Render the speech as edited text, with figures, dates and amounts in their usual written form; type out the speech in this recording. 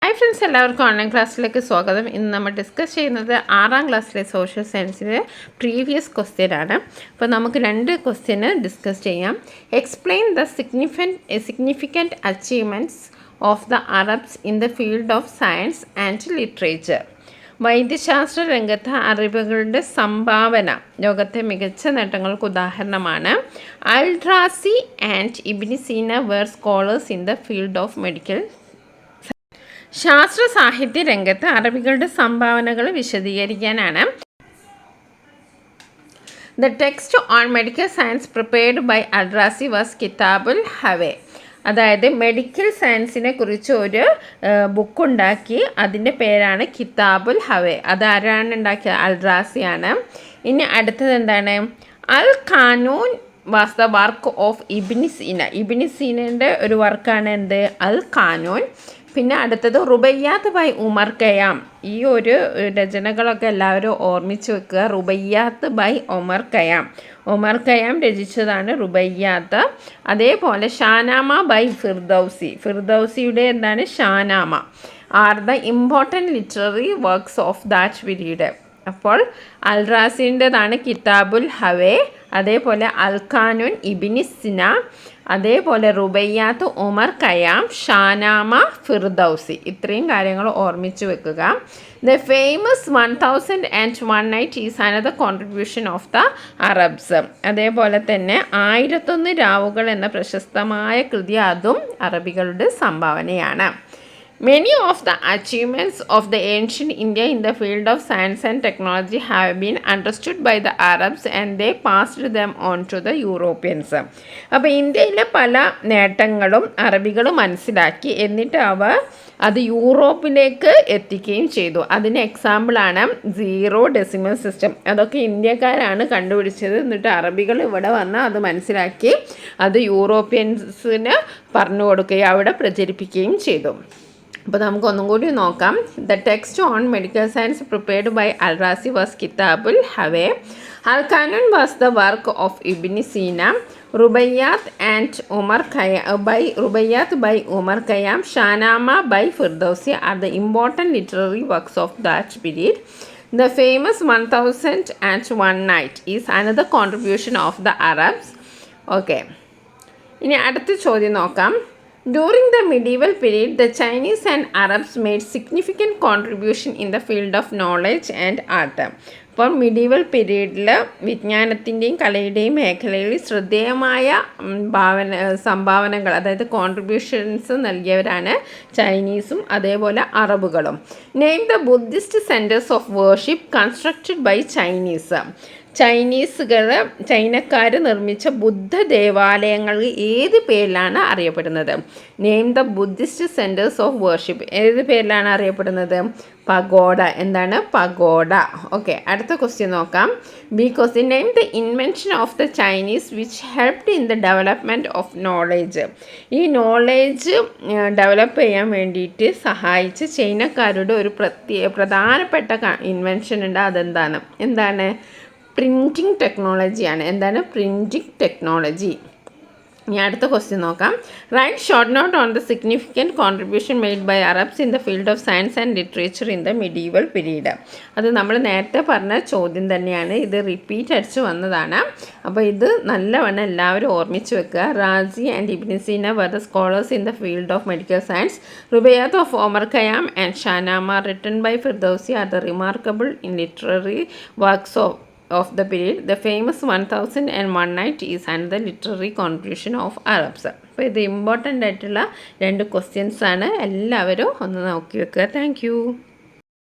Hi friends, എല്ലാവർക്കും online ക്ലാസ്സിലേക്ക് സ്വാഗതം. ഇന്ന് നമ്മൾ ഡിസ്കസ് ചെയ്യുന്നത് 6ാം ക്ലാസ്സിലെ സോഷ്യൽ സയൻസിലെ പ്രീവിയസ് ക്വസ്റ്റ്യൻ ആണ്. അപ്പോൾ നമുക്ക് 2 ക്വസ്റ്റ്യന് ഡിസ്കസ് ചെയ്യാം. Explain the significant achievements of the Arabs in the field of science and literature. വൈദ്യശാസ്ത്ര രംഗത്ത് അറിവുകളുടെ സംഭാവന ലോകത്തെ മികച്ച നേട്ടങ്ങൾക്ക് ഉദാഹരണമാണ്. Al-Razi and Ibn Sina were scholars in the field of medical. ശാസ്ത്ര സാഹിത്യ രംഗത്ത് അറബികളുടെ സംഭാവനകൾ വിശദീകരിക്കാനാണ്. The text on medical science prepared by Al-Razi was Kitabul Hawi. അതായത് മെഡിക്കൽ സയൻസിനെ കുറിച്ച് ഒരു ബുക്കുണ്ടാക്കി, അതിൻ്റെ പേരാണ് കിതാബുൽ ഹവേ. അതാരാണ് ഉണ്ടാക്കിയത്? അൽ-റാസിയാണ്. ഇനി അടുത്തത് എന്താണ്? Al Qanun was the work of Ibn Sina. Ibn സീനയുടെ ഒരു വർക്കാണ് എന്ത്? അൽ ഖാനൂൻ. പിന്നെ അടുത്തത് റുബയ്യാത്ത് ബൈ ഉമർ ഖയ്യാം. ഈ ഒരു രചനകളൊക്കെ എല്ലാവരും ഓർമ്മിച്ച് വെക്കുക. Rubaiyat by Omar Khayyam. Omar Khayyam രചിച്ചതാണ് റുബയ്യാത്ത്. അതേപോലെ ഷാനാമ ബൈ ഫിർദൗസി. ഫിർദൗസിയുടെ എന്താണ്? Shahnama are the important literary works of that period. അപ്പോൾ അൽ-റാസിൻ്റെതാണ് കിതാബുൽ ഹവേ, അതേപോലെ അൽ ഖാനൂൻ ഇബ്നു സീന, അതേപോലെ റുബയ്യാത്ത് ഉമർ ഖയ്യാം, ഷാനാമ, ഫിർദൗസി. ഇത്രയും കാര്യങ്ങൾ ഓർമ്മിച്ച് വെക്കുക. The famous 1001 Night is another contribution of the Arabs. അതേപോലെ തന്നെ 1001 രാവുകൾ എന്ന പ്രശസ്തമായ കൃതി, അതും അറബികളുടെ സംഭാവനയാണ്. Many of the achievements of the ancient India in the field of science and technology have been understood by the Arabs and they passed them on to the Europeans. അപ്പോൾ ഇന്ത്യയിലെ പല നേട്ടങ്ങളും അറബികൾ മനസ്സിലാക്കി, എന്നിട്ട് അവർ അത് യൂറോപ്പിലേക്ക് എത്തിക്കുകയും ചെയ്തു. അതിന് എക്സാമ്പിളാണ് 0 decimal സിസ്റ്റം. അതൊക്കെ ഇന്ത്യക്കാരാണ് കണ്ടുപിടിച്ചത്. എന്നിട്ട് അറബികൾ ഇവിടെ വന്ന് അത് മനസ്സിലാക്കി അത് യൂറോപ്യൻസിന് പറഞ്ഞു കൊടുക്കുകയും അവിടെ പ്രചരിപ്പിക്കുകയും ചെയ്തു. അപ്പോൾ നമുക്ക് ഒന്നും കൂടി നോക്കാം. The text on medical science prepared by Al-Razi was Kitabul Hawi. Al Qanun was the work of Ibn Sina. Rubaiyat by Omar Khayyam, Shahnama by Firdausi are the important literary works of that period. The famous 1001 Night is another contribution of the Arabs. Okay, ഇനി അടുത്ത ചോദ്യം നോക്കാം. During the medieval period, the Chinese and Arabs made significant contribution in the field of knowledge and art. അപ്പോൾ medieval പീരീഡിൽ വിജ്ഞാനത്തിൻ്റെയും കലയുടെയും മേഖലയിൽ ശ്രദ്ധേയമായ സംഭാവനകൾ, അതായത് കോൺട്രിബ്യൂഷൻസ് നൽകിയവരാണ് ചൈനീസും അതേപോലെ അറബുകളും. Name the Buddhist centres of worship constructed by Chinese. ചൈനക്കാർ നിർമ്മിച്ച ബുദ്ധ ദേവാലയങ്ങൾ ഏത് പേരിലാണ് അറിയപ്പെടുന്നത്? Name the Buddhist centres of worship. ഏത് പേരിലാണ് അറിയപ്പെടുന്നത്? പഗോഡ. എന്താണ്? പഗോഡ. ഓക്കെ, അടുത്ത ക്വസ്റ്റ്യൻ നോക്കാം. B question. Name the invention of the Chinese which helped in the development of knowledge. ഈ നോളേജ് ഡെവലപ്പ് ചെയ്യാൻ വേണ്ടിയിട്ട് സഹായിച്ച ചൈനക്കാരുടെ ഒരു പ്രധാനപ്പെട്ട ഇൻവെൻഷൻ ഉണ്ട്. എന്താണ്? പ്രിൻറ്റിംഗ് ടെക്നോളജിയാണ്. എന്താണ്? Printing technology. ഇനി അടുത്ത ക്വസ്റ്റ്യൻ നോക്കാം. Write short note on the significant contribution made by Arabs in the field of science and literature in the medieval period. അത് നമ്മൾ നേരത്തെ പറഞ്ഞ ചോദ്യം തന്നെയാണ്. ഇത് റിപ്പീറ്റ് അടിച്ച് വന്നതാണ്. അപ്പോൾ ഇത് നല്ലവണ്ണം എല്ലാവരും ഓർമ്മിച്ച് വെക്കുക. Razi and Ibn Sina were the scholars in the field of medical science. Rubaiyat of Omar Khayyam and Shahnama written by Firdausi are the remarkable in literary works of the period. The famous 1001 Night is another literary contribution of Arabs. അപ്പോൾ ഇത് important ആയിട്ടുള്ള 2 questions ആണ്. എല്ലാവരും ഒന്ന് നോക്കി വെക്കുക. Thank you.